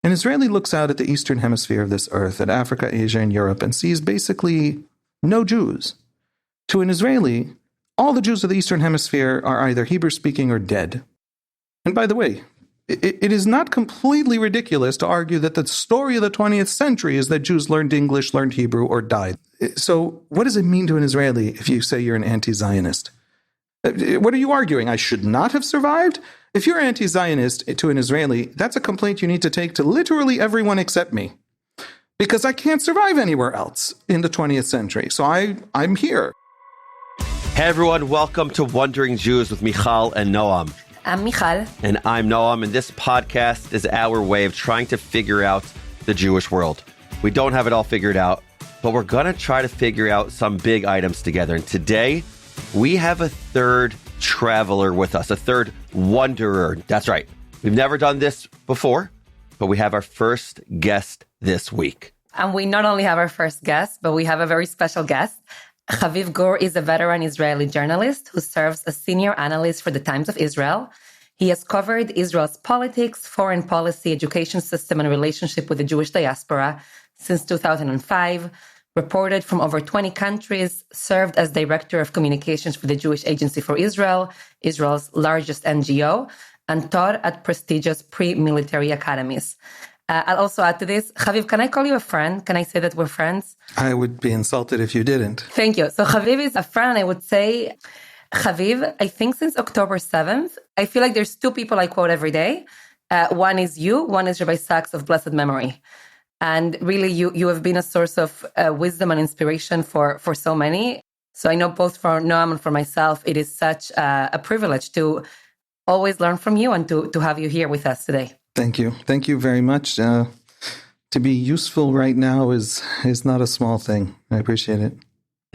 An Israeli looks out at the eastern hemisphere of this earth, at Africa, Asia, and Europe, and sees basically no Jews. To an Israeli, all the Jews of the eastern hemisphere are either Hebrew-speaking or dead. And by the way, it is not completely ridiculous to argue that the story of the 20th century is that Jews learned English, learned Hebrew, or died. So what does it mean to an Israeli if you say you're an anti-Zionist? What are you arguing? I should not have survived? If you're anti-Zionist to an Israeli, that's a complaint you need to take to literally everyone except me. Because I can't survive anywhere else in the 20th century. So I'm here. Hey everyone, welcome to Wondering Jews with Mijal and Noam. I'm Mijal. And I'm Noam, and this podcast is our way of trying to figure out the Jewish world. We don't have it all figured out, but we're going to try to figure out some big items together. And today, we have a third traveler with us, a third wanderer. That's right. We've never done this before, but we have our first guest this week. And we not only have our first guest, but we have a very special guest. Haviv Gur is a veteran Israeli journalist who serves as senior analyst for the Times of Israel. He has covered Israel's politics, foreign policy, education system, and relationship with the Jewish diaspora since 2005, reported from over 20 countries, served as director of communications for the Jewish Agency for Israel, Israel's largest NGO, and taught at prestigious pre-military academies. I'll also add to this, Haviv, can I call you a friend? Can I say that we're friends? I would be insulted if you didn't. Thank you. So Haviv is a friend. I would say, Haviv, I think since October 7th, I feel like there's two people I quote every day. One is you, one is Rabbi Sachs of blessed memory. And really, you have been a source of wisdom and inspiration for so many. So I know both for Noam and for myself, it is such a privilege to always learn from you and to have you here with us today. Thank you. Thank you very much. To be useful right now is not a small thing. I appreciate it.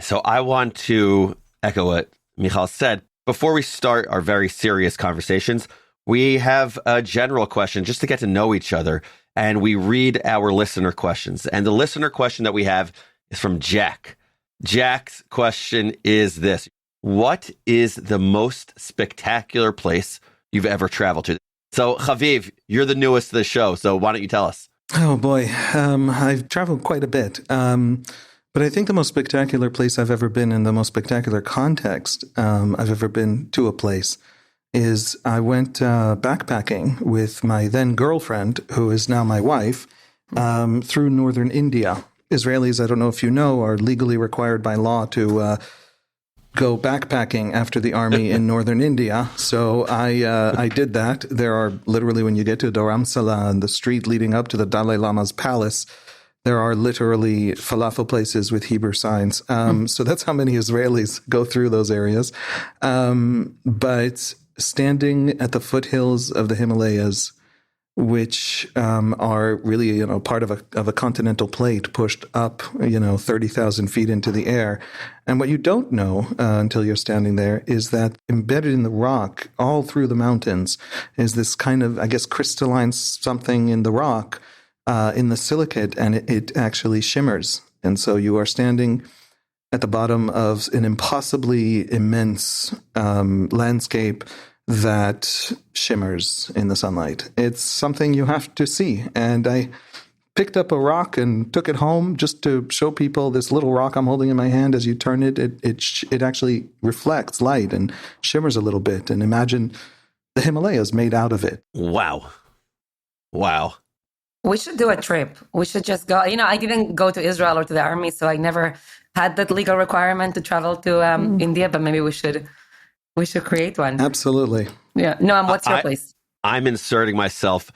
So I want to echo what Mijal said. Before we start our very serious conversations, we have a general question just to get to know each other. And we read our listener questions. And the listener question that we have is from Jack. Jack's question is this: what is the most spectacular place you've ever traveled to? So, Haviv, you're the newest to the show, so why don't you tell us? Oh, boy. I've traveled quite a bit. But I think the most spectacular place I've ever been in, the most spectacular context I've ever been to a place, is I went backpacking with my then girlfriend, who is now my wife, through northern India. Israelis, I don't know if you know, are legally required by law to go backpacking after the army in northern India. So I did that. There are literally, when you get to Dharamsala and the street leading up to the Dalai Lama's palace, there are literally falafel places with Hebrew signs. So that's how many Israelis go through those areas. But standing at the foothills of the Himalayas, which are really, part of a continental plate pushed up, 30,000 feet into the air. And what you don't know until you're standing there is that embedded in the rock, all through the mountains, is this kind of, crystalline something in the rock, in the silicate, and it actually shimmers. And so you are standing at the bottom of an impossibly immense landscape that shimmers in the sunlight. It's something you have to see. And I picked up a rock and took it home just to show people this little rock I'm holding in my hand. As you turn it, it actually reflects light and shimmers a little bit. And imagine the Himalayas made out of it. Wow. We should do a trip. We should just go. I didn't go to Israel or to the army, so I never had that legal requirement to travel to India, but maybe we should create one. Absolutely. Yeah. Noam, what's your place? I'm inserting myself.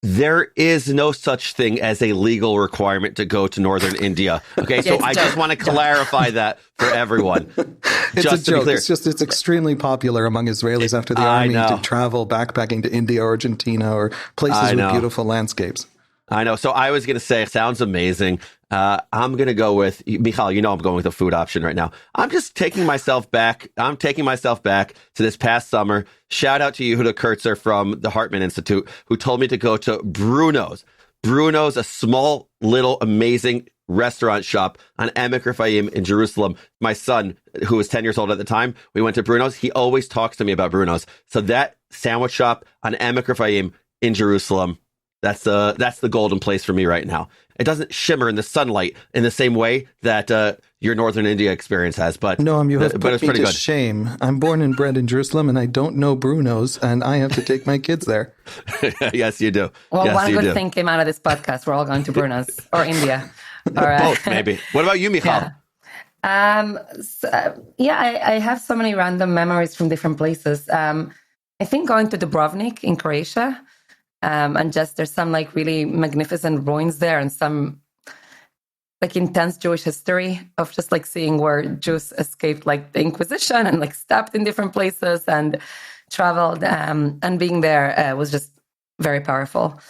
There is no such thing as a legal requirement to go to northern India. Okay, so I just want to clarify that for everyone. It's just a joke. To be clear. It's extremely popular among Israelis after the army to travel backpacking to India or Argentina or places with beautiful landscapes. I know. So I was going to say, it sounds amazing. I'm going to go with, Mijal, I'm going with a food option right now. I'm just taking myself back. I'm taking myself back to this past summer. Shout out to Yehuda Kurtzer from the Hartman Institute, who told me to go to Bruno's. Bruno's, a small, little, amazing restaurant shop on Emek Rifayim in Jerusalem. My son, who was 10 years old at the time, we went to Bruno's. He always talks to me about Bruno's. So that sandwich shop on Emek Rifayim in Jerusalem, That's the golden place for me right now. It doesn't shimmer in the sunlight in the same way that your Northern India experience has, but Noam, you have put it's me pretty to good. shame. I'm born and bred in Jerusalem, and I don't know Bruno's, and I have to take my kids there. Yes, you do. Well, yes, one you good do. thing came out of this podcast. We're all going to Bruno's or India. Or, Both, maybe. What about you, Mijal? Yeah. I have so many random memories from different places. I think going to Dubrovnik in Croatia, and just there's some like really magnificent ruins there and some like intense Jewish history of just like seeing where Jews escaped like the Inquisition and like stopped in different places and traveled, and being there was just very powerful.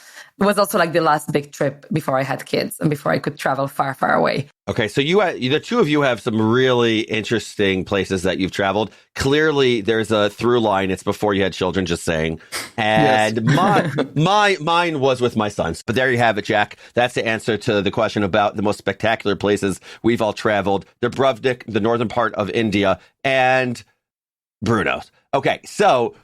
It was also like the last big trip before I had kids and before I could travel far, far away. Okay, so the two of you have some really interesting places that you've traveled. Clearly, there's a through line. It's before you had children, just saying. And yes. mine was with my sons. But there you have it, Jack. That's the answer to the question about the most spectacular places we've all traveled. Dubrovnik, the northern part of India, and Bruno's. Okay, so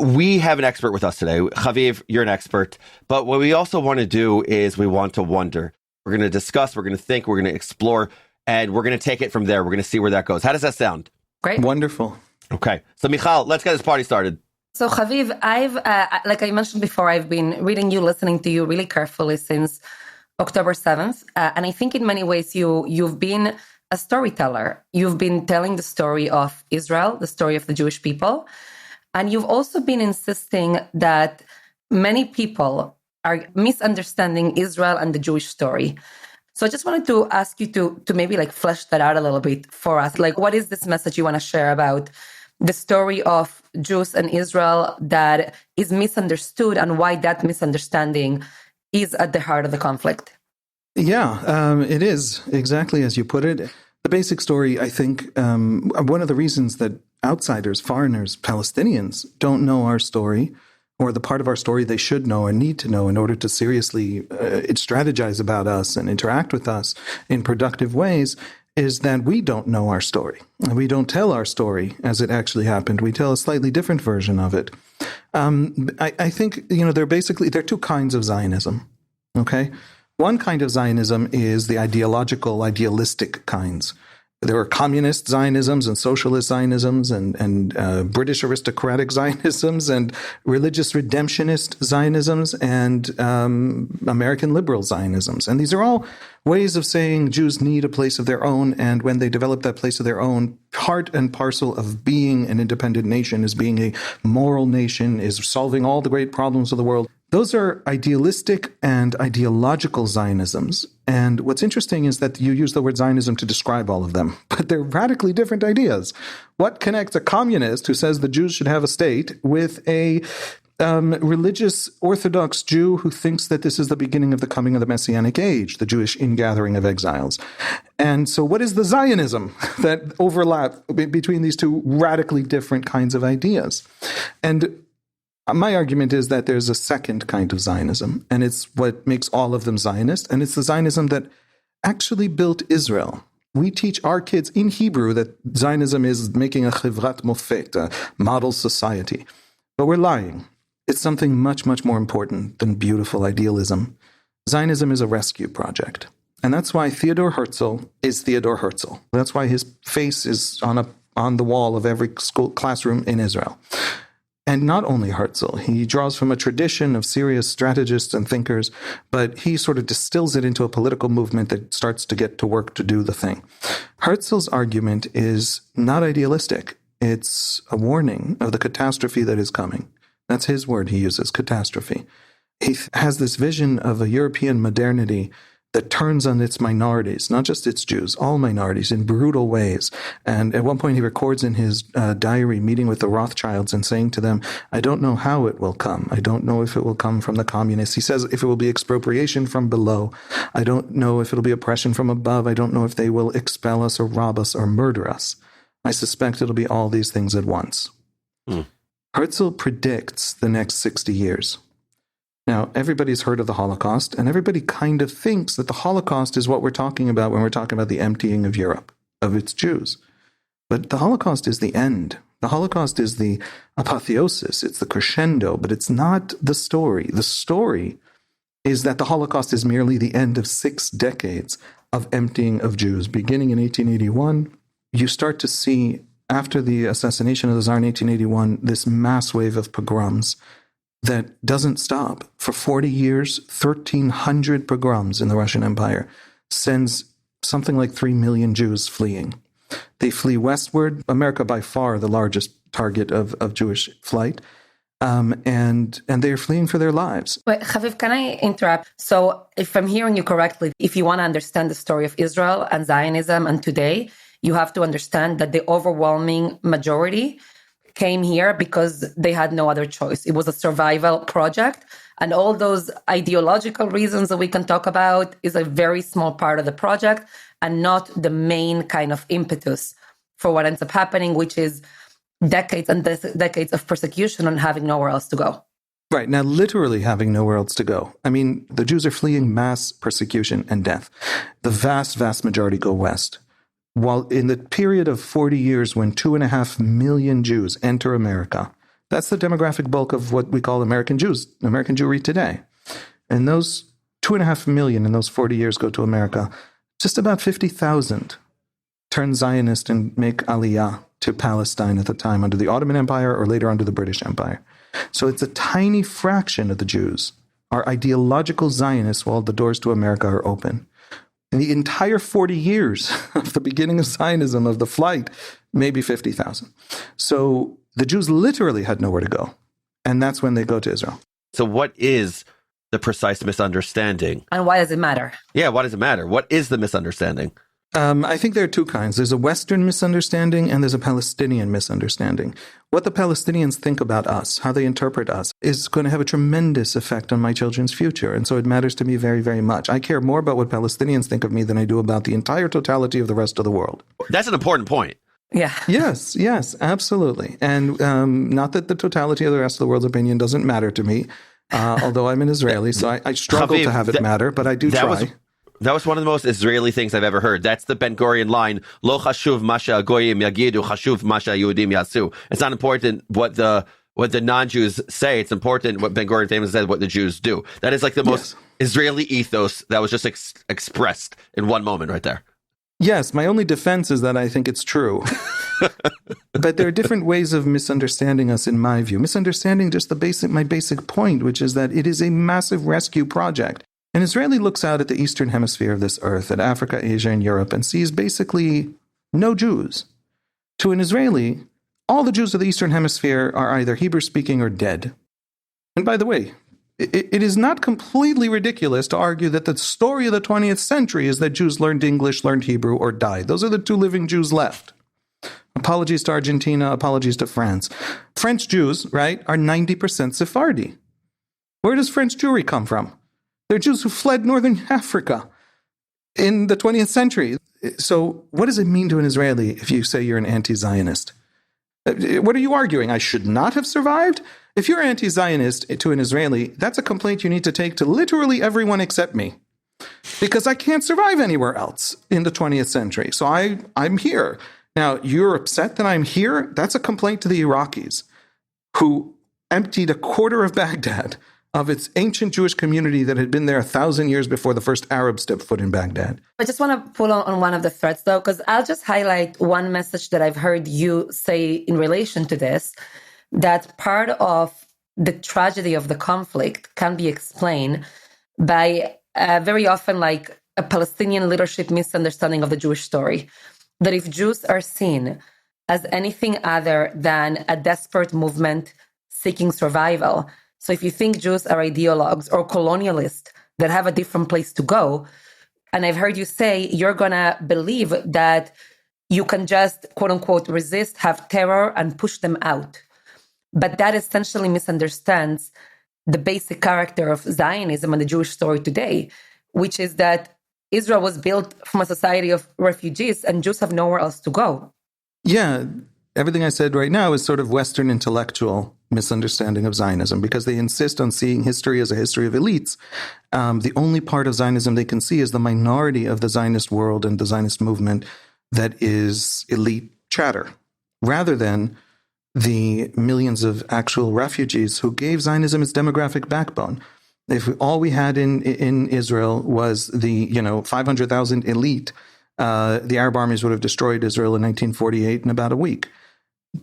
we have an expert with us today. Haviv, you're an expert. But what we also want to do is we want to wonder. We're going to discuss, we're going to think, we're going to explore, and we're going to take it from there. We're going to see where that goes. How does that sound? Great. Wonderful. Okay. So, Mijal, let's get this party started. So, Haviv, I've, like I mentioned before, I've been reading you, listening to you really carefully since October 7th. And I think in many ways you've been a storyteller. You've been telling the story of Israel, the story of the Jewish people. And you've also been insisting that many people are misunderstanding Israel and the Jewish story. So I just wanted to ask you to maybe like flesh that out a little bit for us. Like, what is this message you want to share about the story of Jews and Israel that is misunderstood and why that misunderstanding is at the heart of the conflict? Yeah, it is exactly as you put it. The basic story, I think, one of the reasons that outsiders, foreigners, Palestinians don't know our story, or the part of our story they should know and need to know in order to seriously strategize about us and interact with us in productive ways, is that we don't know our story. We don't tell our story as it actually happened. We tell a slightly different version of it. I think, there are two kinds of Zionism, okay? One kind of Zionism is the idealistic kinds. There are communist Zionisms and socialist Zionisms and British aristocratic Zionisms and religious redemptionist Zionisms and American liberal Zionisms. And these are all ways of saying Jews need a place of their own, and when they develop that place of their own, part and parcel of being an independent nation is being a moral nation, is solving all the great problems of the world. Those are idealistic and ideological Zionisms. And what's interesting is that you use the word Zionism to describe all of them, but they're radically different ideas. What connects a communist who says the Jews should have a state with a religious Orthodox Jew who thinks that this is the beginning of the coming of the Messianic age, the Jewish ingathering of exiles? And so what is the Zionism that overlap between these two radically different kinds of ideas? And my argument is that there's a second kind of Zionism, and it's what makes all of them Zionist, and it's the Zionism that actually built Israel. We teach our kids in Hebrew that Zionism is making a chevrat mofet, a model society. But we're lying. It's something much, much more important than beautiful idealism. Zionism is a rescue project. And that's why Theodor Herzl is Theodor Herzl. That's why his face is on the wall of every school classroom in Israel. And not only Herzl, he draws from a tradition of serious strategists and thinkers, but he sort of distills it into a political movement that starts to get to work to do the thing. Herzl's argument is not idealistic. It's a warning of the catastrophe that is coming. That's his word he uses, catastrophe. He has this vision of a European modernity that turns on its minorities, not just its Jews, all minorities in brutal ways. And at one point he records in his diary meeting with the Rothschilds and saying to them, I don't know how it will come. I don't know if it will come from the communists. He says if it will be expropriation from below. I don't know if it'll be oppression from above. I don't know if they will expel us or rob us or murder us. I suspect it'll be all these things at once. Herzl predicts the next 60 years. Now, everybody's heard of the Holocaust, and everybody kind of thinks that the Holocaust is what we're talking about when we're talking about the emptying of Europe, of its Jews. But the Holocaust is the end. The Holocaust is the apotheosis. It's the crescendo, but it's not the story. The story is that the Holocaust is merely the end of 6 decades of emptying of Jews. Beginning in 1881, you start to see, after the assassination of the Tsar in 1881, this mass wave of pogroms that doesn't stop. For 40 years, 1,300 pogroms in the Russian Empire sends something like 3 million Jews fleeing. They flee westward, America by far the largest target of Jewish flight, and they're fleeing for their lives. Wait, Haviv, can I interrupt? So if I'm hearing you correctly, if you want to understand the story of Israel and Zionism and today, you have to understand that the overwhelming majority came here because they had no other choice. It was a survival project. And all those ideological reasons that we can talk about is a very small part of the project and not the main kind of impetus for what ends up happening, which is decades and decades of persecution and having nowhere else to go. Right. Now, literally having nowhere else to go. I mean, the Jews are fleeing mass persecution and death. The vast, vast majority go west. While in the period of 40 years when 2.5 million Jews enter America, that's the demographic bulk of what we call American Jews, American Jewry today. And those 2.5 million in those 40 years go to America. Just about 50,000 turn Zionist and make Aliyah to Palestine at the time under the Ottoman Empire or later under the British Empire. So it's a tiny fraction of the Jews are ideological Zionists while the doors to America are open. In the entire 40 years of the beginning of Zionism, of the flight, maybe 50,000. So the Jews literally had nowhere to go. And that's when they go to Israel. So what is the precise misunderstanding? And why does it matter? Yeah, why does it matter? What is the misunderstanding? I think there are two kinds. There's a Western misunderstanding and there's a Palestinian misunderstanding. What the Palestinians think about us, how they interpret us, is going to have a tremendous effect on my children's future. And so it matters to me very, very much. I care more about what Palestinians think of me than I do about the entire totality of the rest of the world. That's an important point. Yeah. Yes, absolutely. And not that the totality of the rest of the world's opinion doesn't matter to me, although I'm an Israeli, so I struggle Haviv, to have it matter, but I do try. That was one of the most Israeli things I've ever heard. That's the Ben-Gurion line, Lo chashuv ma she'agoyim yagidu, chashuv ma she'ayehudim yasu. It's not important what the non-Jews say. It's important what Ben-Gurion famously said, what the Jews do. That is like the most Israeli ethos that was just expressed in one moment right there. Yes, my only defense is that I think it's true. But there are different ways of misunderstanding us, in my view. Misunderstanding just my basic point, which is that it is a massive rescue project. An Israeli looks out at the eastern hemisphere of this earth, at Africa, Asia, and Europe, and sees basically no Jews. To an Israeli, all the Jews of the eastern hemisphere are either Hebrew-speaking or dead. And by the way, it is not completely ridiculous to argue that the story of the 20th century is that Jews learned English, learned Hebrew, or died. Those are the two living Jews left. Apologies to Argentina, apologies to France. French Jews, right, are 90% Sephardi. Where does French Jewry come from? They're Jews who fled northern Africa in the 20th century. So what does it mean to an Israeli if you say you're an anti-Zionist? What are you arguing? I should not have survived? If you're anti-Zionist to an Israeli, that's a complaint you need to take to literally everyone except me. Because I can't survive anywhere else in the 20th century. So I'm here. Now, you're upset that I'm here? That's a complaint to the Iraqis, who emptied a quarter of Baghdad of its ancient Jewish community that had been there 1,000 years before the first Arabs stepped foot in Baghdad. I just want to pull on one of the threads, though, because I'll just highlight one message that I've heard you say in relation to this, that part of the tragedy of the conflict can be explained by very often like a Palestinian leadership misunderstanding of the Jewish story. That if Jews are seen as anything other than a desperate movement seeking survival, so if you think Jews are ideologues or colonialists that have a different place to go, and I've heard you say you're going to believe that you can just, quote unquote, resist, have terror, and push them out. But that essentially misunderstands the basic character of Zionism and the Jewish story today, which is that Israel was built from a society of refugees and Jews have nowhere else to go. Yeah, everything I said right now is sort of Western intellectual misunderstanding of Zionism, because they insist on seeing history as a history of elites. The only part of Zionism they can see is the minority of the Zionist world and the Zionist movement that is elite chatter, rather than the millions of actual refugees who gave Zionism its demographic backbone. If all we had in Israel was the 500,000 elite, the Arab armies would have destroyed Israel in 1948 in about a week.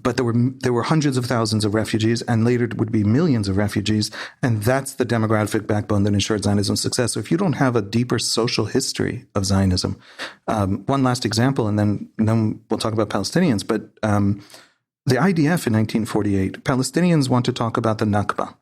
But there were hundreds of thousands of refugees, and later it would be millions of refugees, and that's the demographic backbone that ensured Zionism's success. So if you don't have a deeper social history of Zionism, one last example, and then we'll talk about Palestinians, but the IDF in 1948, Palestinians want to talk about the Nakba.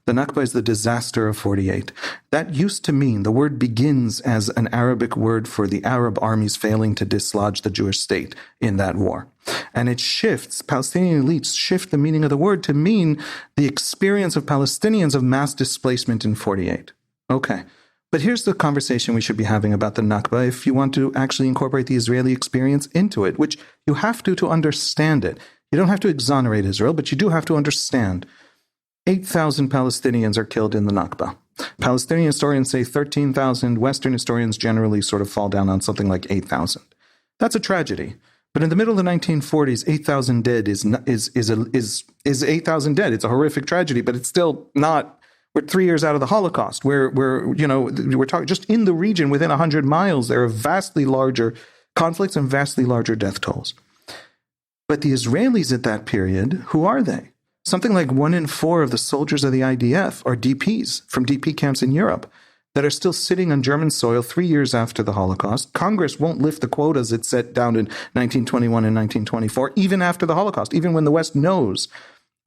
The Nakba is the disaster of 48. That used to mean, the word begins as an Arabic word for the Arab armies failing to dislodge the Jewish state in that war. And it shifts, Palestinian elites shift the meaning of the word to mean the experience of Palestinians of mass displacement in 48. Okay. But here's the conversation we should be having about the Nakba if you want to actually incorporate the Israeli experience into it, which you have to understand it. You don't have to exonerate Israel, but you do have to understand. 8,000 Palestinians are killed in the Nakba. Palestinian historians say 13,000. Western historians generally sort of fall down on something like 8,000. That's a tragedy. But in the middle of the 1940s, 8,000 dead is 8,000 dead. It's a horrific tragedy, but it's still not. We're 3 years out of the Holocaust. We're talking just in the region within 100 miles. There are vastly larger conflicts and vastly larger death tolls. But the Israelis at that period, who are they? Something like 1 in 4 of the soldiers of the IDF are DPs from DP camps in Europe that are still sitting on German soil 3 years after the Holocaust. Congress won't lift the quotas it set down in 1921 and 1924, even after the Holocaust, even when the West knows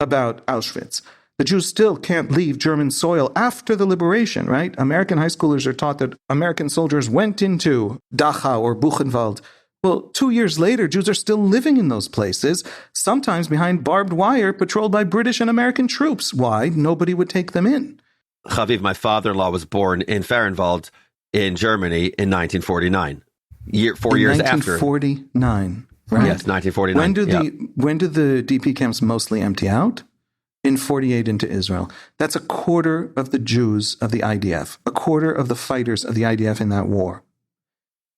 about Auschwitz. The Jews still can't leave German soil after the liberation, right? American high schoolers are taught that American soldiers went into Dachau or Buchenwald. Well, 2 years later, Jews are still living in those places, sometimes behind barbed wire patrolled by British and American troops. Why? Nobody would take them in. Haviv, my father-in-law was born in Fahrenwald in Germany in 1949, 4 years after. 1949, right? Yes, 1949. When do the DP camps mostly empty out? In 48 into Israel. That's a quarter of the Jews of the IDF, a quarter of the fighters of the IDF in that war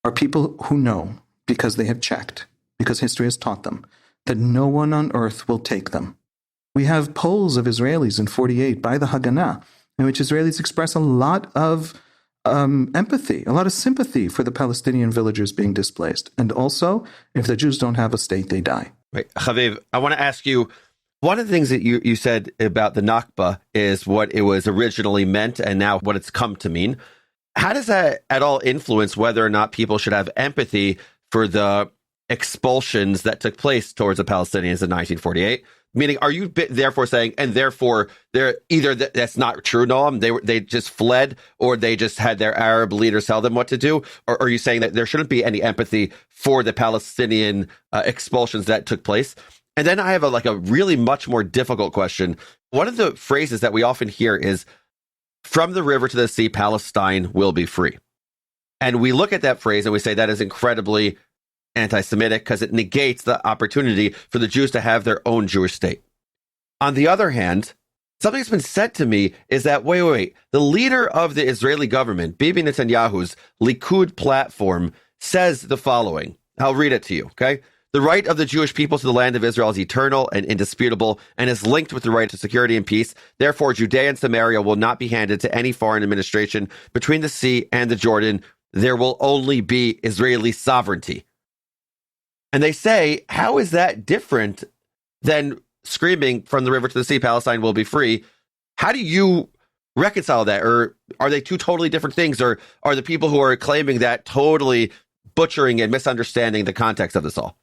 are people who know, because they have checked, because history has taught them, that no one on earth will take them. We have polls of Israelis in 48 by the Haganah, in which Israelis express a lot of empathy, a lot of sympathy for the Palestinian villagers being displaced. And also, if the Jews don't have a state, they die. Right. Haviv, I want to ask you, one of the things that you said about the Nakba is what it was originally meant and now what it's come to mean. How does that at all influence whether or not people should have empathy for the expulsions that took place towards the Palestinians in 1948? Meaning, are you therefore saying, and therefore they're either that's not true, Noam, they just fled, or they just had their Arab leaders tell them what to do? Or are you saying that there shouldn't be any empathy for the Palestinian expulsions that took place? And then I have a really much more difficult question. One of the phrases that we often hear is, from the river to the sea, Palestine will be free. And we look at that phrase and we say that is incredibly anti-Semitic because it negates the opportunity for the Jews to have their own Jewish state. On the other hand, something that's been said to me is that, wait, the leader of the Israeli government, Bibi Netanyahu's Likud platform, says the following. I'll read it to you, okay? The right of the Jewish people to the land of Israel is eternal and indisputable and is linked with the right to security and peace. Therefore, Judea and Samaria will not be handed to any foreign administration between the sea and the Jordan. There will only be Israeli sovereignty. And they say, how is that different than screaming from the river to the sea, Palestine will be free? How do you reconcile that? Or are they two totally different things? Or are the people who are claiming that totally butchering and misunderstanding the context of this all?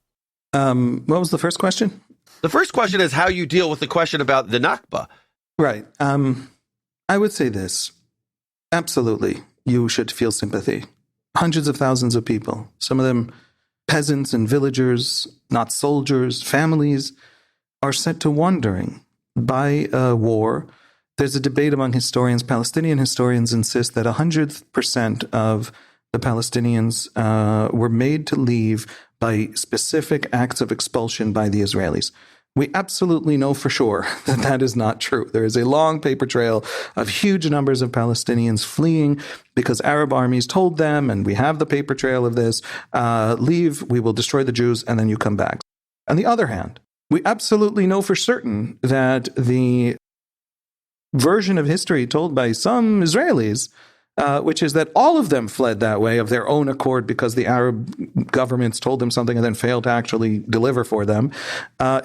What was the first question? The first question is how you deal with the question about the Nakba. Right. I would say this. Absolutely. You should feel sympathy. Hundreds of thousands of people, some of them peasants and villagers, not soldiers, families, are set to wandering by a war. There's a debate among historians. Palestinian historians insist that 100% of the Palestinians were made to leave by specific acts of expulsion by the Israelis. We absolutely know for sure that that is not true. There is a long paper trail of huge numbers of Palestinians fleeing because Arab armies told them, and we have the paper trail of this, leave, we will destroy the Jews, and then you come back. On the other hand, we absolutely know for certain that the version of history told by some Israelis, which is that all of them fled that way of their own accord because the Arab governments told them something and then failed to actually deliver for them,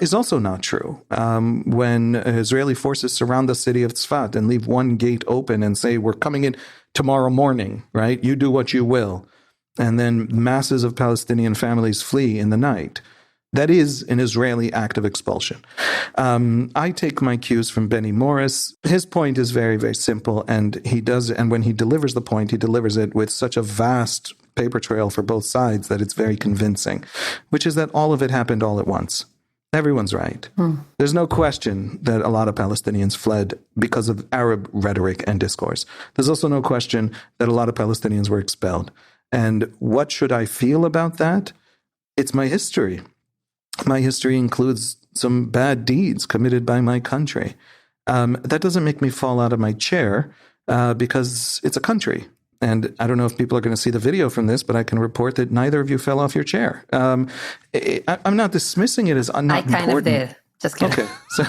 is also not true. When Israeli forces surround the city of Tzfat and leave one gate open and say, we're coming in tomorrow morning, right? You do what you will. And then masses of Palestinian families flee in the night. That is an Israeli act of expulsion. I take my cues from Benny Morris. His point is very, very simple, and when he delivers the point, he delivers it with such a vast paper trail for both sides that it's very convincing, which is that all of it happened all at once. Everyone's right. There's no question that a lot of Palestinians fled because of Arab rhetoric and discourse. There's also no question that a lot of Palestinians were expelled. And what should I feel about that? It's my history. My history includes some bad deeds committed by my country. That doesn't make me fall out of my chair because it's a country. And I don't know if people are going to see the video from this, but I can report that neither of you fell off your chair. I'm not dismissing it as not important. I kind of did. Just kidding. Okay, so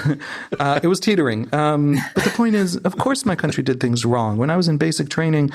it was teetering. But the point is, of course my country did things wrong. When I was in basic training,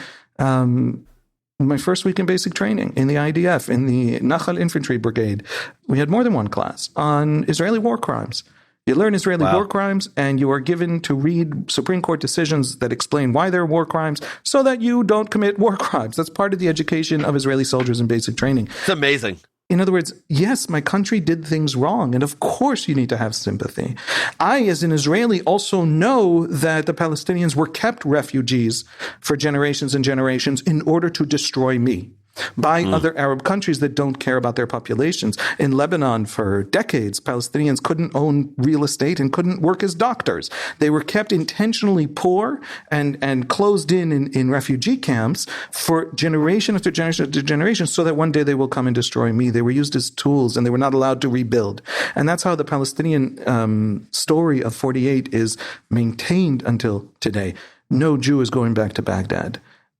my first week in basic training in the IDF, in the Nachal Infantry Brigade, we had more than one class on Israeli war crimes. You learn Israeli war crimes, and you are given to read Supreme Court decisions that explain why they're war crimes so that you don't commit war crimes. That's part of the education of Israeli soldiers in basic training. It's amazing. In other words, yes, my country did things wrong, and of course you need to have sympathy. I, as an Israeli, also know that the Palestinians were kept refugees for generations and generations in order to destroy me by other Arab countries that don't care about their populations. In Lebanon, for decades, Palestinians couldn't own real estate and couldn't work as doctors. They were kept intentionally poor and closed in refugee camps for generation after generation after generation so that one day they will come and destroy me. They were used as tools and they were not allowed to rebuild. And that's how the Palestinian story of 48 is maintained until today. No Jew is going back to Baghdad.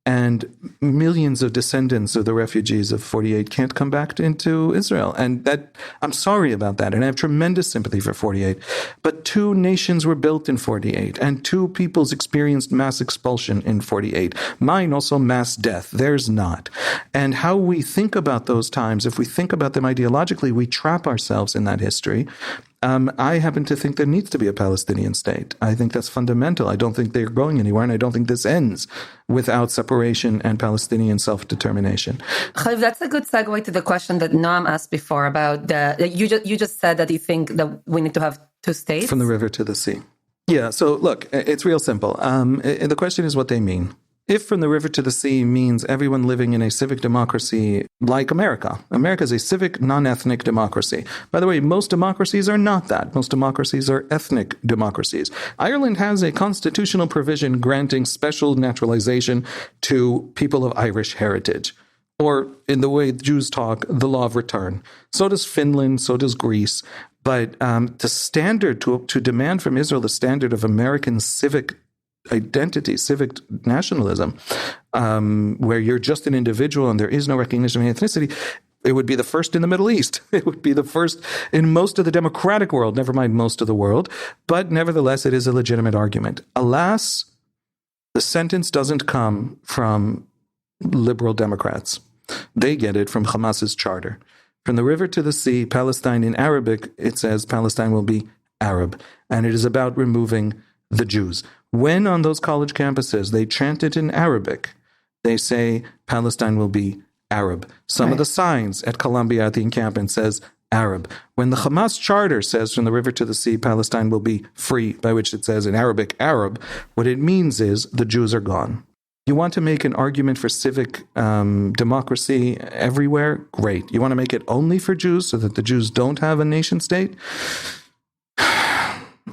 And millions of descendants of the refugees of 48 can't come back into Israel. And that, I'm sorry about that. And I have tremendous sympathy for 48. But 2 nations were built in 48. And 2 peoples experienced mass expulsion in 48. Mine also mass death. Theirs not. And how we think about those times, if we think about them ideologically, we trap ourselves in that history. I happen to think there needs to be a Palestinian state. I think that's fundamental. I don't think they're going anywhere, and I don't think this ends without separation and Palestinian self-determination. Haviv, that's a good segue to the question that Noam asked before about you just said that you think that we need to have 2 states? From the river to the sea. Yeah, so look, it's real simple. The question is what they mean. If from the river to the sea means everyone living in a civic democracy like America. America is a civic, non-ethnic democracy. By the way, most democracies are not that. Most democracies are ethnic democracies. Ireland has a constitutional provision granting special naturalization to people of Irish heritage. Or, in the way Jews talk, the law of return. So does Finland, so does Greece. But the standard to demand from Israel the standard of American civic identity, civic nationalism, where you're just an individual and there is no recognition of ethnicity, it would be the first in the Middle East. It would be the first in most of the democratic world, never mind most of the world. But nevertheless, it is a legitimate argument. Alas, the sentence doesn't come from liberal Democrats. They get it from Hamas's charter. From the river to the sea, Palestine in Arabic, it says Palestine will be Arab. And it is about removing the Jews. When on those college campuses they chant it in Arabic, they say Palestine will be Arab. Some of the signs at Columbia at the encampment says Arab. When the Hamas charter says from the river to the sea, Palestine will be free, by which it says in Arabic, Arab, what it means is the Jews are gone. You want to make an argument for civic democracy everywhere? Great. You want to make it only for Jews so that the Jews don't have a nation state?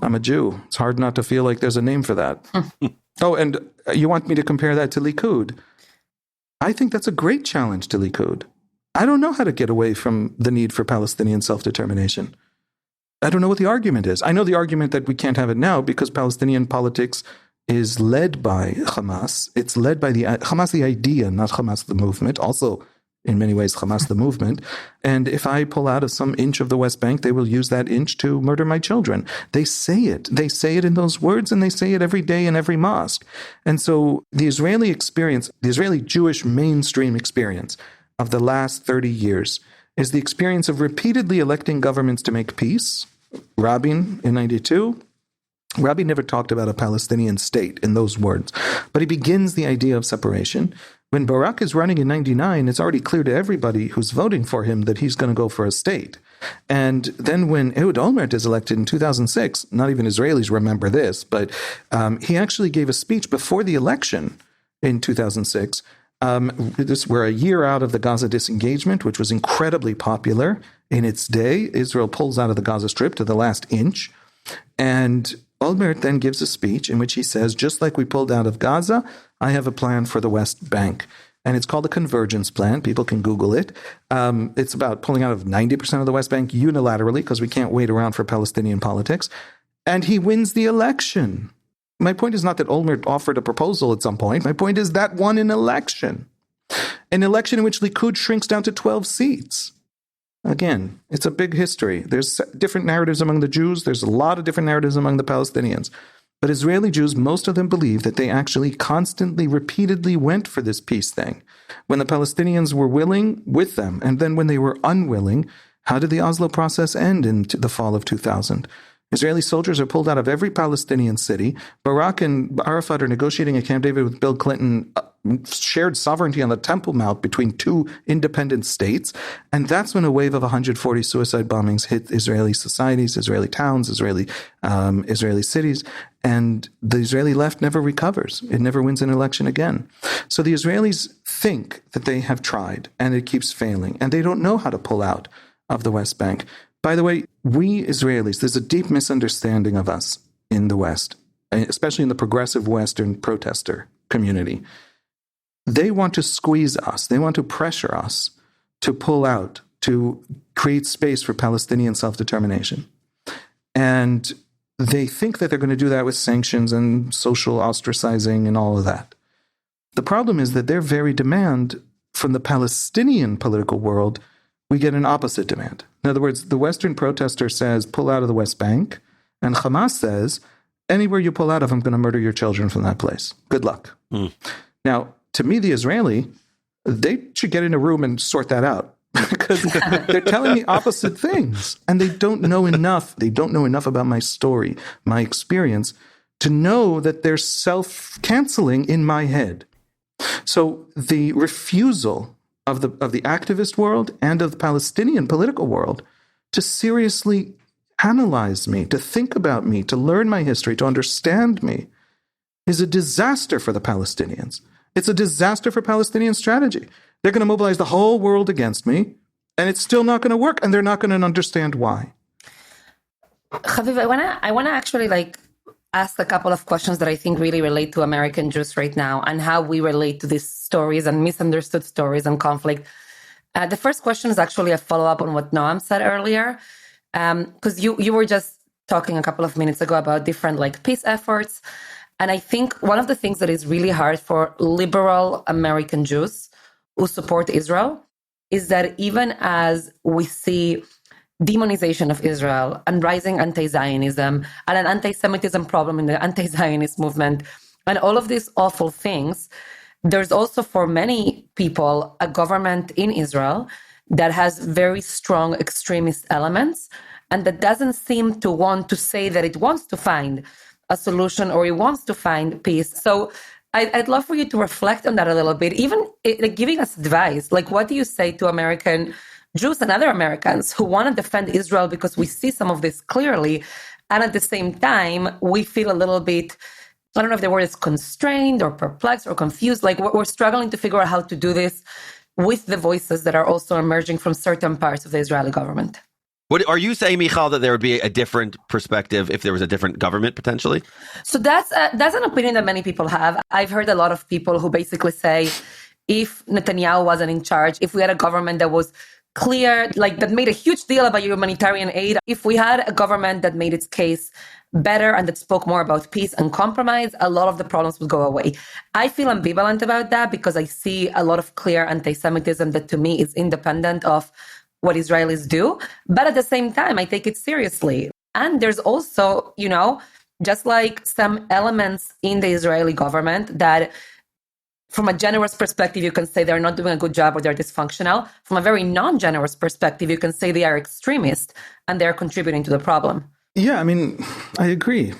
I'm a Jew. It's hard not to feel like there's a name for that. Oh, and you want me to compare that to Likud? I think that's a great challenge to Likud. I don't know how to get away from the need for Palestinian self-determination. I don't know what the argument is. I know the argument that we can't have it now because Palestinian politics is led by Hamas. It's led by Hamas, the idea, not Hamas, the movement. Also in many ways Hamas the movement. And if I pull out of some inch of the West Bank, they will use that inch to murder my children. They say it. They say it in those words, and they say it every day in every mosque. And so the Israeli experience, the Israeli Jewish mainstream experience of the last 30 years is the experience of repeatedly electing governments to make peace. Rabin in 92, Rabin never talked about a Palestinian state in those words, but he begins the idea of separation. When Barak is running in 99, it's already clear to everybody who's voting for him that he's going to go for a state. And then when Ehud Olmert is elected in 2006, not even Israelis remember this, but he actually gave a speech before the election in 2006. We're a year out of the Gaza disengagement, which was incredibly popular in its day. Israel pulls out of the Gaza Strip to the last inch. And Olmert then gives a speech in which he says, just like we pulled out of Gaza, I have a plan for the West Bank. And it's called a convergence plan. People can Google it. It's about pulling out of 90% of the West Bank unilaterally because we can't wait around for Palestinian politics. And he wins the election. My point is not that Olmert offered a proposal at some point. My point is that won an election in which Likud shrinks down to 12 seats. Again, it's a big history. There's different narratives among the Jews. There's a lot of different narratives among the Palestinians. But Israeli Jews, most of them believe that they actually constantly, repeatedly went for this peace thing. When the Palestinians were willing, with them. And then when they were unwilling, how did the Oslo process end in the fall of 2000? Israeli soldiers are pulled out of every Palestinian city. Barak and Arafat are negotiating at Camp David with Bill Clinton, shared sovereignty on the Temple Mount between two independent states. And that's when a wave of 140 suicide bombings hit Israeli societies, Israeli towns, Israeli cities. And the Israeli left never recovers. It never wins an election again. So the Israelis think that they have tried and it keeps failing. And they don't know how to pull out of the West Bank. By the way, we Israelis, there's a deep misunderstanding of us in the West, especially in the progressive Western protester community. They want to squeeze us. They want to pressure us to pull out, to create space for Palestinian self-determination. And they think that they're going to do that with sanctions and social ostracizing and all of that. The problem is that their very demand from the Palestinian political world, we get an opposite demand. In other words, the Western protester says, pull out of the West Bank, and Hamas says, anywhere you pull out of, I'm going to murder your children from that place. Good luck. Now, to me, the Israeli, they should get in a room and sort that out because they're telling me opposite things, and they don't know enough. They don't know enough about my story, my experience, to know that they're self-canceling in my head. So the refusal of the activist world and of the Palestinian political world to seriously analyze me, to think about me, to learn my history, to understand me, is a disaster for the Palestinians. It's a disaster for Palestinian strategy. They're going to mobilize the whole world against me, and it's still not going to work, and they're not going to understand why. Haviv, I want to actually ask a couple of questions that I think really relate to American Jews right now and how we relate to these stories and misunderstood stories and conflict. The first question is actually a follow-up on what Noam said earlier, because you were just talking a couple of minutes ago about different peace efforts. And I think one of the things that is really hard for liberal American Jews who support Israel is that even as we see demonization of Israel and rising anti-Zionism and an anti-Semitism problem in the anti-Zionist movement and all of these awful things, there's also for many people a government in Israel that has very strong extremist elements and that doesn't seem to want to say that it wants to find a solution or it wants to find peace. So I'd love for you to reflect on that a little bit, even giving us advice. What do you say to American Jews and other Americans who want to defend Israel because we see some of this clearly, and at the same time, we feel a little bit, I don't know if the word is constrained or perplexed or confused. We're struggling to figure out how to do this with the voices that are also emerging from certain parts of the Israeli government. What are you saying, Mijal, that there would be a different perspective if there was a different government potentially? So that's an opinion that many people have. I've heard a lot of people who basically say, if Netanyahu wasn't in charge, if we had a government that was clear, like that made a huge deal about humanitarian aid. If we had a government that made its case better and that spoke more about peace and compromise, a lot of the problems would go away. I feel ambivalent about that because I see a lot of clear anti-Semitism that to me is independent of what Israelis do. But at the same time, I take it seriously. And there's also, just like some elements in the Israeli government that from a generous perspective, you can say they're not doing a good job or they're dysfunctional. From a very non-generous perspective, you can say they are extremist and they're contributing to the problem. Yeah, I mean, I agree.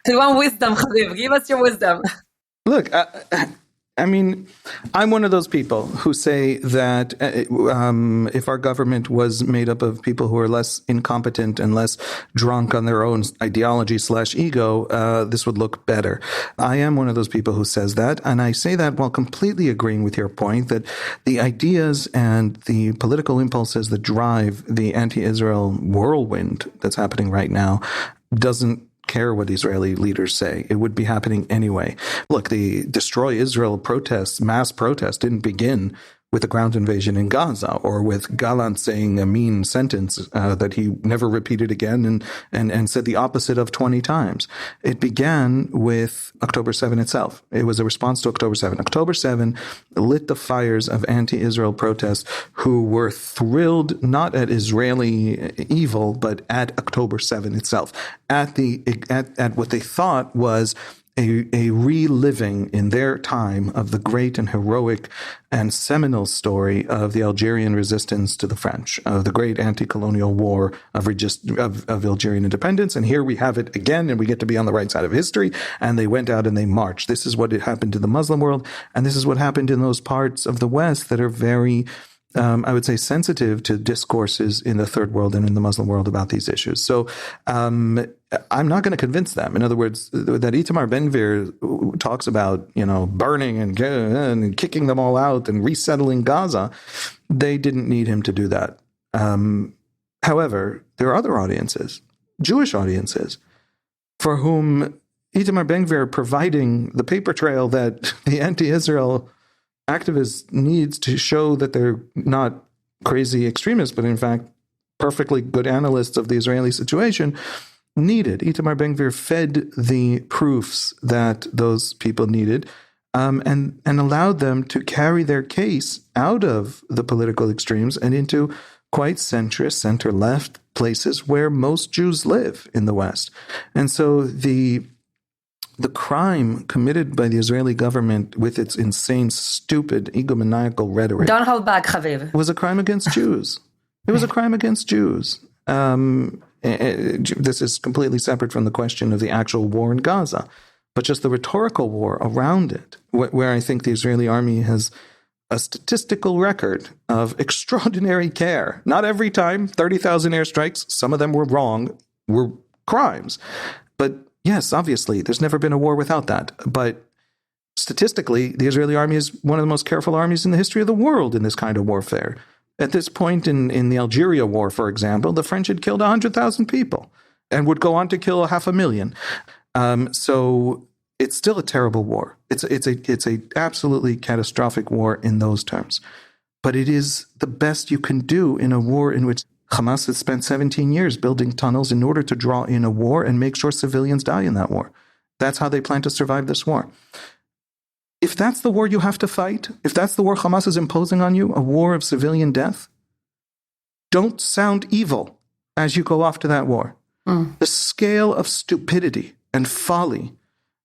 You want wisdom, Haviv? Give us your wisdom. Look, I mean, I'm one of those people who say that if our government was made up of people who are less incompetent and less drunk on their own ideology/ego, this would look better. I am one of those people who says that, and I say that while completely agreeing with your point that the ideas and the political impulses that drive the anti-Israel whirlwind that's happening right now doesn't care what Israeli leaders say. It would be happening anyway. Look, the Destroy Israel protests, mass protests, didn't begin with a ground invasion in Gaza or with Gallant saying a mean sentence that he never repeated again and said the opposite of 20 times. It began with October 7 itself. It was a response to October 7. October 7 lit the fires of anti-Israel protests who were thrilled not at Israeli evil, but at October 7 itself, at what they thought was a reliving in their time of the great and heroic and seminal story of the Algerian resistance to the French, of the great anti-colonial war of Algerian independence. And here we have it again, and we get to be on the right side of history. And they went out and they marched. This is what happened to the Muslim world. And this is what happened in those parts of the West that are very I would say, sensitive to discourses in the third world and in the Muslim world about these issues. So I'm not going to convince them. In other words, that Itamar Ben-Gvir talks about, burning and kicking them all out and resettling Gaza. They didn't need him to do that. However, there are other audiences, Jewish audiences, for whom Itamar Ben-Gvir providing the paper trail that the anti-Israel activists needs to show that they're not crazy extremists, but in fact, perfectly good analysts of the Israeli situation, needed. Itamar Ben-Gvir fed the proofs that those people needed and allowed them to carry their case out of the political extremes and into quite centrist, center-left places where most Jews live in the West. And so the crime committed by the Israeli government with its insane, stupid, egomaniacal rhetoric... Don't hold back, Haviv. ...was a crime against Jews. It was a crime against Jews. This is completely separate from the question of the actual war in Gaza, but just the rhetorical war around it, where I think the Israeli army has a statistical record of extraordinary care. Not every time, 30,000 airstrikes, some of them were wrong, were crimes. But yes, obviously, there's never been a war without that. But statistically, the Israeli army is one of the most careful armies in the history of the world in this kind of warfare. At this point in the Algeria war, for example, the French had killed 100,000 people and would go on to kill 500,000. So it's still a terrible war. It's a absolutely catastrophic war in those terms. But it is the best you can do in a war in which Hamas has spent 17 years building tunnels in order to draw in a war and make sure civilians die in that war. That's how they plan to survive this war. If that's the war you have to fight, if that's the war Hamas is imposing on you, a war of civilian death, don't sound evil as you go off to that war. The scale of stupidity and folly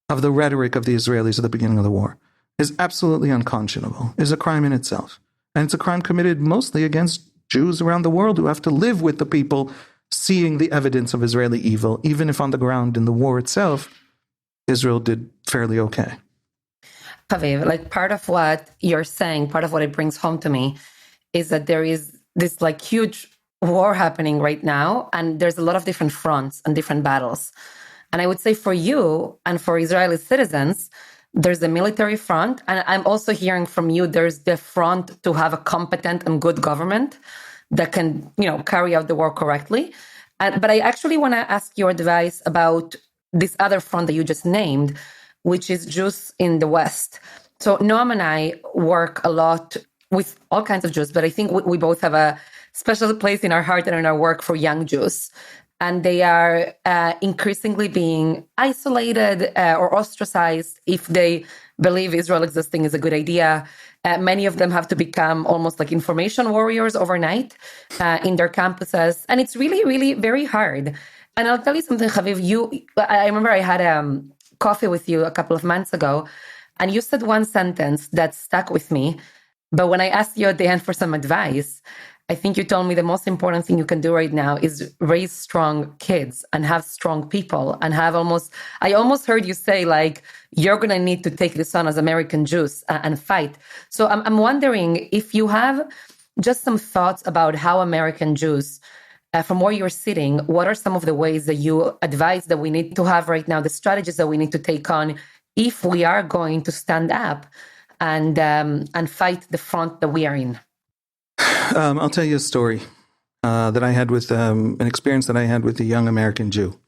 of the rhetoric of the Israelis at the beginning of the war is absolutely unconscionable, is a crime in itself. And it's a crime committed mostly against Jews around the world who have to live with the people seeing the evidence of Israeli evil, even if on the ground in the war itself, Israel did fairly okay. Haviv, like part of what you're saying, part of what it brings home to me is that there is this like huge war happening right now, and there's a lot of different fronts and different battles. And I would say for you and for Israeli citizens, there's the military front. And I'm also hearing from you, there's the front to have a competent and good government that can, carry out the war correctly. But I actually want to ask your advice about this other front that you just named, which is Jews in the West. So Noam and I work a lot with all kinds of Jews, but I think we both have a special place in our heart and in our work for young Jews. And they are increasingly being isolated or ostracized if they believe Israel existing is a good idea. Many of them have to become almost like information warriors overnight in their campuses. And it's really, really very hard. And I'll tell you something, Haviv. I remember I had coffee with you a couple of months ago, and you said one sentence that stuck with me. But when I asked you at the end for some advice, I think you told me the most important thing you can do right now is raise strong kids and have strong people and I almost heard you say, like, you're going to need to take this on as American Jews and fight. So I'm wondering if you have just some thoughts about how American Jews, from where you're sitting, what are some of the ways that you advise that we need to have right now, the strategies that we need to take on if we are going to stand up and fight the front that we are in? I'll tell you a story that I had with an experience that I had with a young American Jew.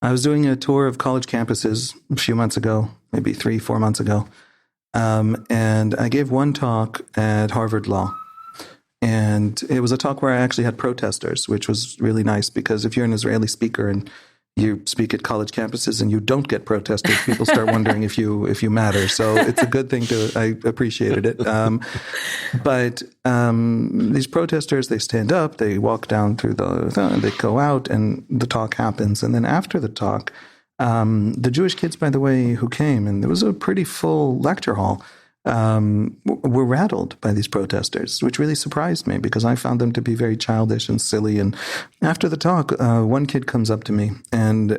I was doing a tour of college campuses a few months ago, maybe 3-4 months ago, and I gave one talk at Harvard Law. And it was a talk where I actually had protesters, which was really nice because if you're an Israeli speaker and you speak at college campuses and you don't get protesters, people start wondering if you matter. So it's a good thing I appreciated it. But these protesters, they stand up, they walk down through they go out and the talk happens. And then after the talk, the Jewish kids, by the way, who came, and there was a pretty full lecture hall, were rattled by these protesters, which really surprised me because I found them to be very childish and silly. And after the talk, one kid comes up to me, and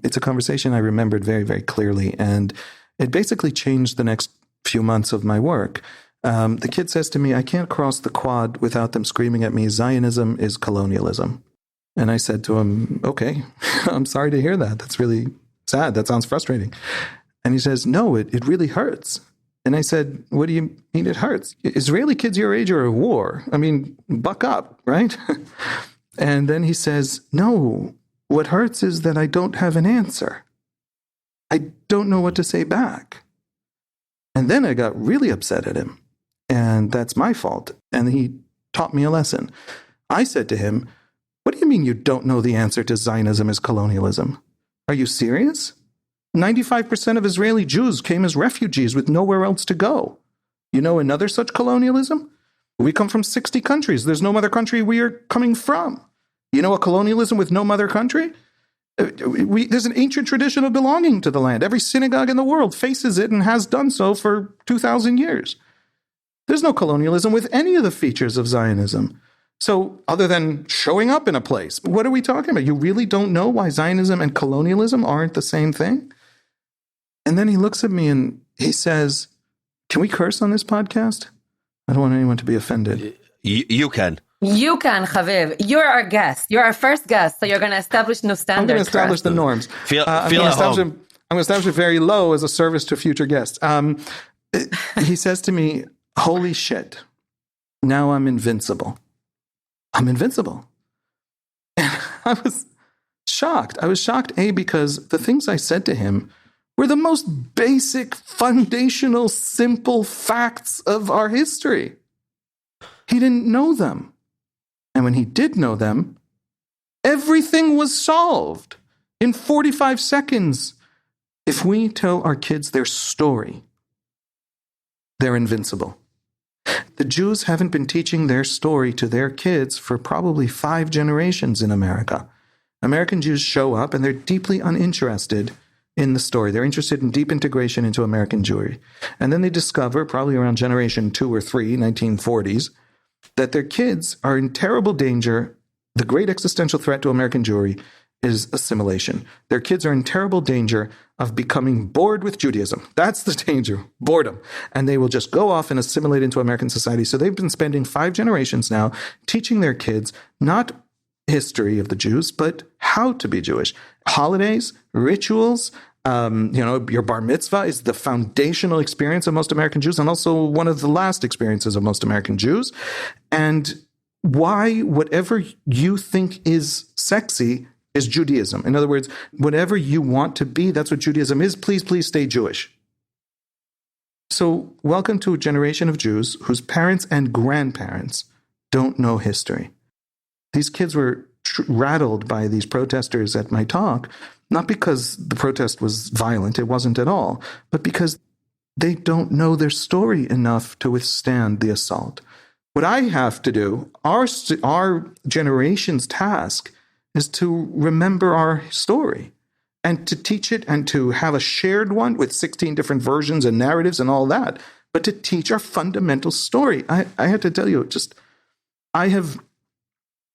it's a conversation I remembered very, very clearly. And it basically changed the next few months of my work. The kid says to me, I can't cross the quad without them screaming at me, Zionism is colonialism. And I said to him, okay, I'm sorry to hear that. That's really sad. That sounds frustrating. And he says, no, it really hurts. And I said, what do you mean it hurts? Israeli kids your age are at war. I mean, buck up, right? And then he says, no, what hurts is that I don't have an answer. I don't know what to say back. And then I got really upset at him. And that's my fault. And he taught me a lesson. I said to him, what do you mean you don't know the answer to Zionism is colonialism? Are you serious? 95% of Israeli Jews came as refugees with nowhere else to go. You know another such colonialism? We come from 60 countries. There's no other country we are coming from. You know a colonialism with no mother country? There's an ancient tradition of belonging to the land. Every synagogue in the world faces it and has done so for 2,000 years. There's no colonialism with any of the features of Zionism. So other than showing up in a place, what are we talking about? You really don't know why Zionism and colonialism aren't the same thing? And then he looks at me and he says, can we curse on this podcast? I don't want anyone to be offended. You can. You can, Haviv. You're our guest. You're our first guest, so you're going to establish new standards. I'm going to establish the norms. I'm going to establish it very low as a service to future guests. He says to me, holy shit, now I'm invincible. I'm invincible. And I was shocked. I was shocked, because the things I said to him were the most basic, foundational, simple facts of our history. He didn't know them. And when he did know them, everything was solved in 45 seconds. If we tell our kids their story, they're invincible. The Jews haven't been teaching their story to their kids for probably 5 generations in America. American Jews show up and they're deeply uninterested in the story. They're interested in deep integration into American Jewry. And then they discover, probably around generation 2 or 3, 1940s, that their kids are in terrible danger. The great existential threat to American Jewry is assimilation. Their kids are in terrible danger of becoming bored with Judaism. That's the danger, boredom. And they will just go off and assimilate into American society. So they've been spending 5 generations now teaching their kids not history of the Jews, but how to be Jewish. Holidays, rituals, your bar mitzvah is the foundational experience of most American Jews and also one of the last experiences of most American Jews. And why whatever you think is sexy is Judaism. In other words, whatever you want to be, that's what Judaism is. Please, please stay Jewish. So welcome to a generation of Jews whose parents and grandparents don't know history. These kids were rattled by these protesters at my talk, not because the protest was violent, it wasn't at all, but because they don't know their story enough to withstand the assault. What I have to do, our generation's task, is to remember our story and to teach it and to have a shared one with 16 different versions and narratives and all that, but to teach our fundamental story. I have to tell you, I have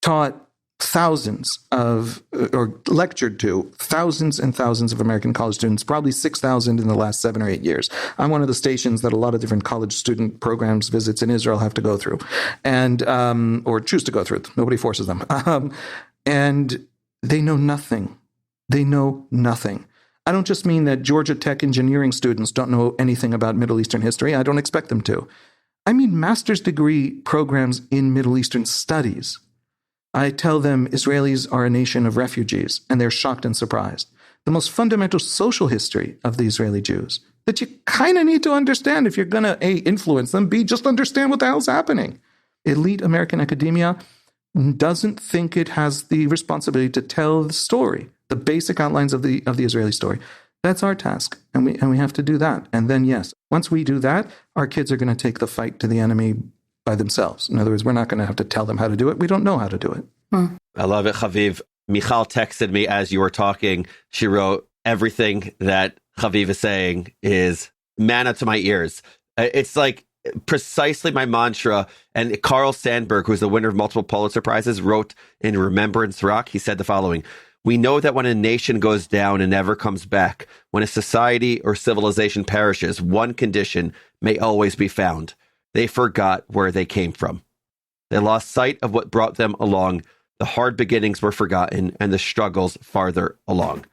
taught thousands of, or lectured to thousands and thousands of American college students, probably 6,000 in the last 7 or 8 years. I'm one of the stations that a lot of different college student programs visits in Israel have to go through, and or choose to go through. Nobody forces them. And they know nothing. They know nothing. I don't just mean that Georgia Tech engineering students don't know anything about Middle Eastern history. I don't expect them to. I mean master's degree programs in Middle Eastern studies. I tell them Israelis are a nation of refugees, and they're shocked and surprised. The most fundamental social history of the Israeli Jews that you kind of need to understand if you're going to, A, influence them, B, just understand what the hell's happening. Elite American academia doesn't think it has the responsibility to tell the story, the basic outlines of the Israeli story. That's our task, and we have to do that. And then, yes, once we do that, our kids are going to take the fight to the enemy by themselves. In other words, we're not going to have to tell them how to do it. We don't know how to do it. I love it, Haviv. Mijal texted me as you were talking. She wrote, everything that Haviv is saying is manna to my ears. It's like precisely my mantra. And Carl Sandburg, who's the winner of multiple Pulitzer Prizes, wrote in Remembrance Rock, he said the following: "We know that when a nation goes down and never comes back, when a society or civilization perishes, one condition may always be found. They forgot where they came from. They lost sight of what brought them along. The hard beginnings were forgotten and the struggles farther along."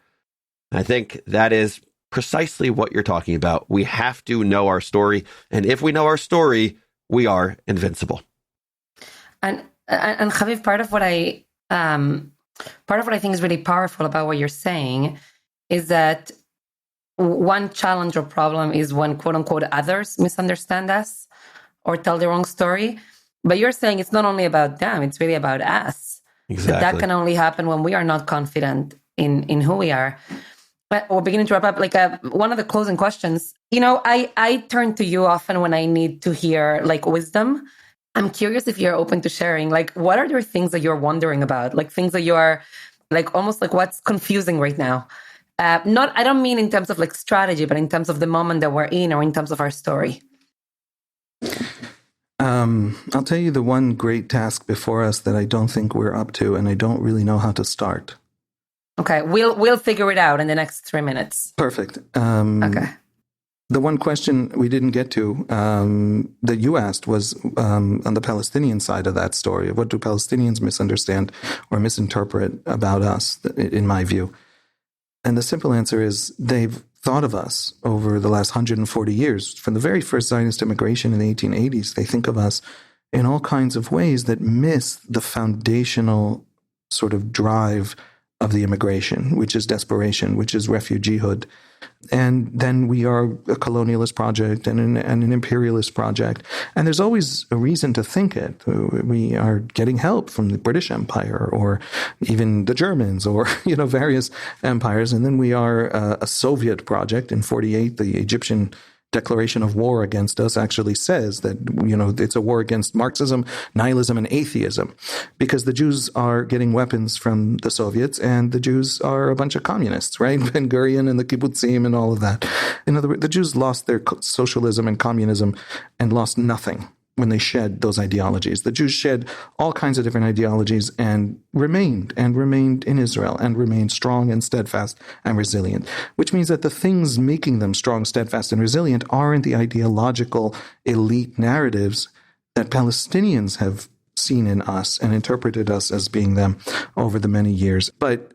And I think that is precisely what you're talking about. We have to know our story. And if we know our story, we are invincible. And Haviv, part of what I think is really powerful about what you're saying is that one challenge or problem is when, quote unquote, others misunderstand us or tell the wrong story. But you're saying it's not only about them, it's really about us. Exactly. That can only happen when we are not confident in who we are. But we're beginning to wrap up. Like one of the closing questions, I turn to you often when I need to hear like wisdom. I'm curious if you're open to sharing, like, what are there things that you're wondering about? Like things that you are like, almost like what's confusing right now? I don't mean in terms of like strategy, but in terms of the moment that we're in or in terms of our story. I'll tell you the one great task before us that I don't think we're up to, and I don't really know how to start. Okay, we'll figure it out in the next 3 minutes. Perfect. Okay. The one question we didn't get to that you asked was on the Palestinian side of that story. What do Palestinians misunderstand or misinterpret about us, in my view? And the simple answer is they've thought of us over the last 140 years. From the very first Zionist immigration in the 1880s, they think of us in all kinds of ways that miss the foundational sort of drive of the immigration, which is desperation, which is refugeehood. And then we are a colonialist project and an imperialist project. And there's always a reason to think it. We are getting help from the British Empire or even the Germans or, various empires. And then we are a Soviet project. In 1948, the Egyptian declaration of war against us actually says that, it's a war against Marxism, nihilism, and atheism, because the Jews are getting weapons from the Soviets and the Jews are a bunch of communists, right? Ben Gurion and the kibbutzim and all of that. In other words, the Jews lost their socialism and communism and lost nothing when they shed those ideologies. The Jews shed all kinds of different ideologies and remained in Israel and remained strong and steadfast and resilient, which means that the things making them strong, steadfast, and resilient aren't the ideological elite narratives that Palestinians have seen in us and interpreted us as being them over the many years. But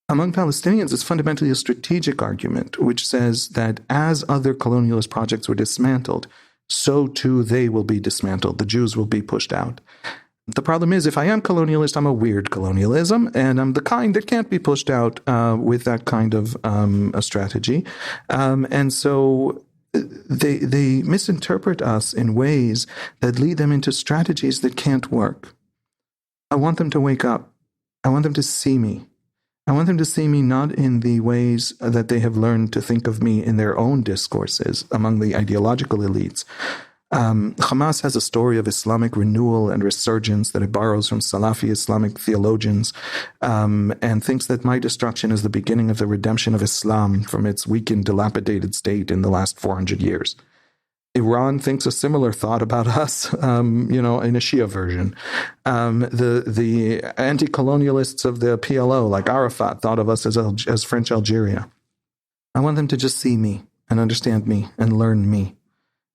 among Palestinians, it's fundamentally a strategic argument, which says that as other colonialist projects were dismantled, so too they will be dismantled. The Jews will be pushed out. The problem is, if I am colonialist, I'm a weird colonialism, and I'm the kind that can't be pushed out with that kind of a strategy. And so they misinterpret us in ways that lead them into strategies that can't work. I want them to wake up. I want them to see me. I want them to see me not in the ways that they have learned to think of me in their own discourses among the ideological elites. Hamas has a story of Islamic renewal and resurgence that it borrows from Salafi Islamic theologians, and thinks that my destruction is the beginning of the redemption of Islam from its weakened, dilapidated state in the last 400 years. Iran thinks a similar thought about us, in a Shia version. The anti-colonialists of the PLO, like Arafat, thought of us as French Algeria. I want them to just see me and understand me and learn me.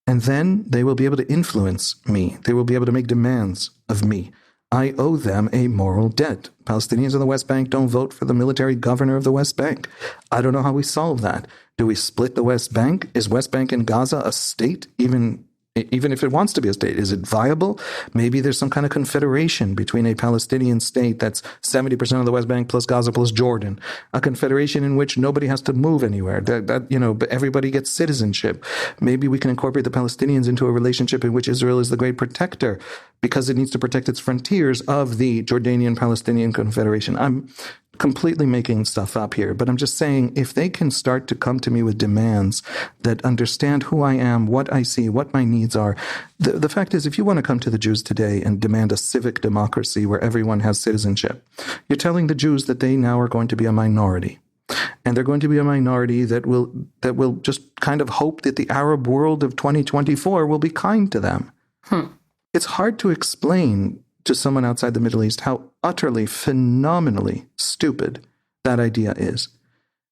And then they will be able to influence me. They will be able to make demands of me. I owe them a moral debt. Palestinians in the West Bank don't vote for the military governor of the West Bank. I don't know how we solve that. Do we split the West Bank? Is West Bank and Gaza a state, even if it wants to be a state? Is it viable? Maybe there's some kind of confederation between a Palestinian state that's 70% of the West Bank plus Gaza plus Jordan, a confederation in which nobody has to move anywhere, but everybody gets citizenship. Maybe we can incorporate the Palestinians into a relationship in which Israel is the great protector because it needs to protect its frontiers of the Jordanian-Palestinian Confederation. I'm completely making stuff up here, but I'm just saying if they can start to come to me with demands that understand who I am, what I see, what my needs are. The fact is, if you want to come to the Jews today and demand a civic democracy where everyone has citizenship, you're telling the Jews that they now are going to be a minority. And they're going to be a minority that will just kind of hope that the Arab world of 2024 will be kind to them. It's hard to explain to someone outside the Middle East how utterly, phenomenally stupid that idea is.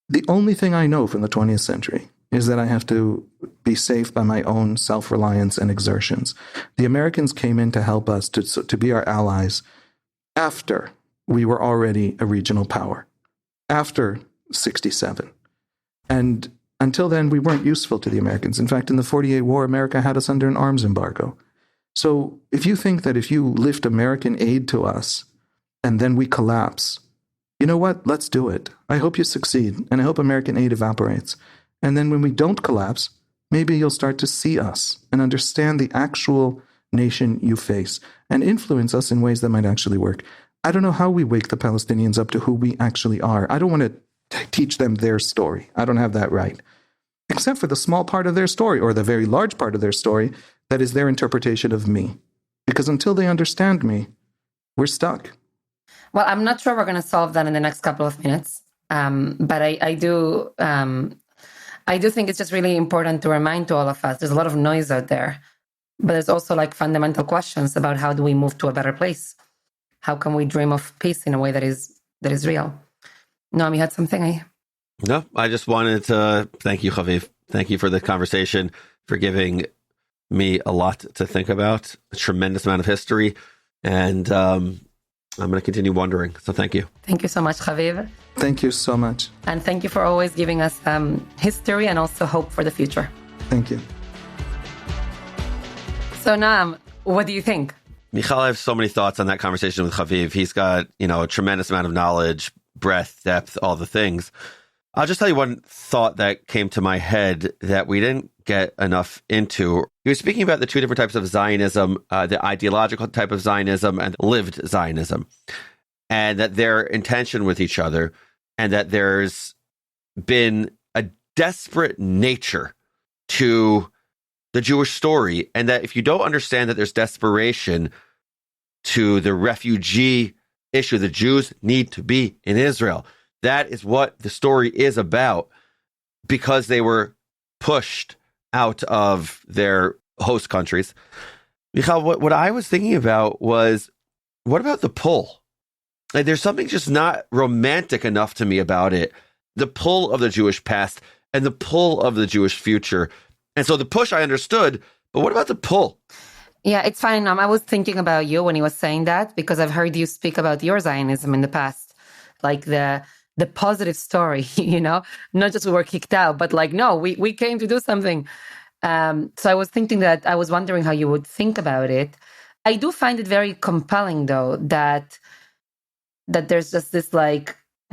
The only thing I know from the 20th century is that I have to be safe by my own self-reliance and exertions. The Americans came in to help us, to be our allies, after we were already a regional power, after 1967. And until then, we weren't useful to the Americans. In fact, in the 1948 war, America had us under an arms embargo. So if you think that if you lift American aid to us and then we collapse, you know what? Let's do it. I hope you succeed, and I hope American aid evaporates. And then when we don't collapse, maybe you'll start to see us and understand the actual nation you face and influence us in ways that might actually work. I don't know how we wake the Palestinians up to who we actually are. I don't want to teach them their story. I don't have that right. Except for the small part of their story, or the very large part of their story, that is their interpretation of me. Because until they understand me, we're stuck. Well, I'm not sure we're going to solve that in the next couple of minutes. But I do think it's just really important to remind to all of us, there's a lot of noise out there, but there's also like fundamental questions about how do we move to a better place? How can we dream of peace in a way that is real? Noam, you had something? No, I just wanted to thank you, Haviv. Thank you for the conversation, for giving me a lot to think about, a tremendous amount of history, and I'm going to continue wondering. So thank you. Thank you so much, Haviv. Thank you so much. And thank you for always giving us history and also hope for the future. Thank you. So Noam, what do you think? Mijal, I have so many thoughts on that conversation with Haviv. He's got, a tremendous amount of knowledge, breadth, depth, all the things. I'll just tell you one thought that came to my head that we didn't get enough into. He was speaking about the two different types of Zionism, the ideological type of Zionism and lived Zionism, and that they're in tension with each other, and that there's been a desperate nature to the Jewish story, and that if you don't understand that there's desperation to the refugee issue, the Jews need to be in Israel. That is what the story is about, because they were pushed out of their host countries. Mijal, what I was thinking about was, what about the pull? Like, there's something just not romantic enough to me about it. The pull of the Jewish past and the pull of the Jewish future. And so the push I understood, but what about the pull? Yeah, it's funny, Noam. I was thinking about you when he was saying that, because I've heard you speak about your Zionism in the past, like the positive story, not just we were kicked out, but like, no, we came to do something. So I was thinking that, I was wondering how you would think about it. I do find it very compelling, though, that there's just this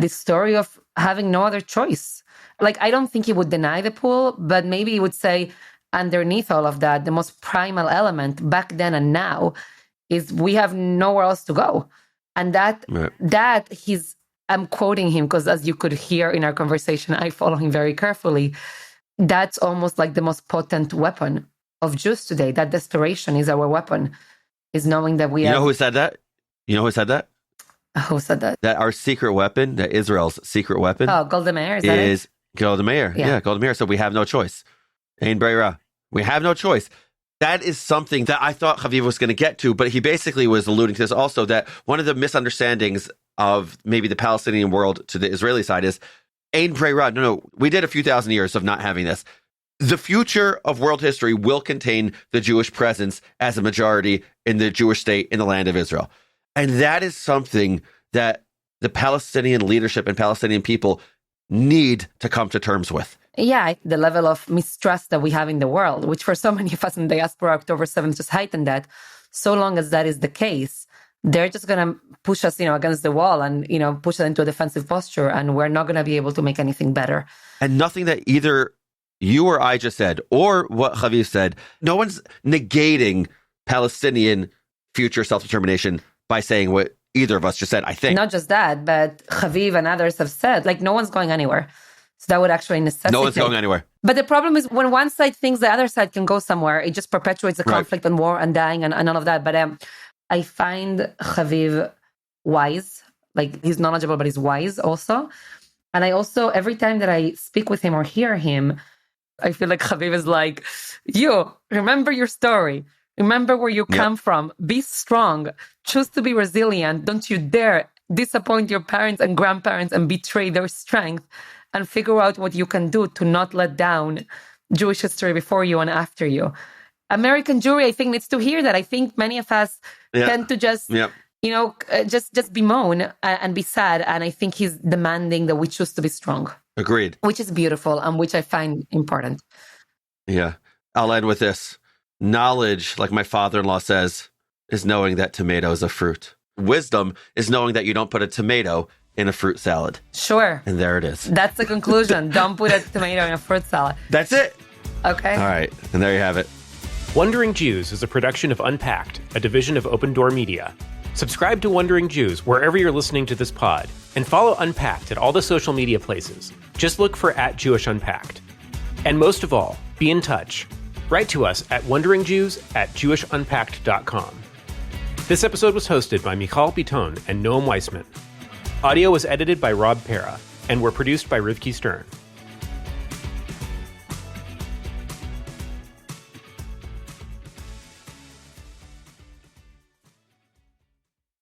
story of having no other choice. Like, I don't think he would deny the pull, but maybe he would say underneath all of that, the most primal element back then and now is we have nowhere else to go. And that I'm quoting him because as you could hear in our conversation, I follow him very carefully. That's almost like the most potent weapon of Jews today. That desperation is our weapon, is knowing that we have... You know who said that? Who said that? That our secret weapon, that Israel's secret weapon... Oh, Golda Meir, is Golda Meir. Yeah, Golda Meir. So we have no choice. Ein Breira. We have no choice. That is something that I thought Haviv was going to get to, but he basically was alluding to this also, that one of the misunderstandings of maybe the Palestinian world to the Israeli side is Ein Breira. No, we did a few thousand years of not having this. The future of world history will contain the Jewish presence as a majority in the Jewish state in the land of Israel. And that is something that the Palestinian leadership and Palestinian people need to come to terms with. Yeah, the level of mistrust that we have in the world, which for so many of us in diaspora, October 7th just heightened that. So long as that is the case, they're just going to push us, against the wall and, push us into a defensive posture, and we're not going to be able to make anything better. And nothing that either you or I just said, or what Haviv said, no one's negating Palestinian future self-determination by saying what either of us just said, I think. Not just that, but Haviv and others have said, no one's going anywhere. So that would actually necessitate... No one's going anywhere. But the problem is when one side thinks the other side can go somewhere, it just perpetuates the conflict and war and dying and all of that. But I find Haviv wise. He's knowledgeable, but he's wise also. And I also, every time that I speak with him or hear him, I feel like Haviv is like, you, remember your story. Remember where you come from. Be strong. Choose to be resilient. Don't you dare disappoint your parents and grandparents and betray their strength. And figure out what you can do to not let down Jewish history before you and after you. American Jewry, I think, needs to hear that. I think many of us tend to just, just bemoan and be sad. And I think he's demanding that we choose to be strong. Agreed. Which is beautiful and which I find important. Yeah. I'll end with this. Knowledge, like my father-in-law says, is knowing that tomato is a fruit. Wisdom is knowing that you don't put a tomato in a fruit salad. Sure. And there it is. That's the conclusion. Don't put a tomato in a fruit salad. That's it. Okay. All right. And there you have it. Wandering Jews is a production of Unpacked, a division of OpenDor Media. Subscribe to Wandering Jews wherever you're listening to this pod, and follow Unpacked at all the social media places. Just look for @JewishUnpacked. And most of all, be in touch. Write to us at wanderingjews@jewishunpacked.com. This episode was hosted by Michal Biton and Noam Weissman. Audio was edited by Rob Pera, and were produced by Rivki Stern.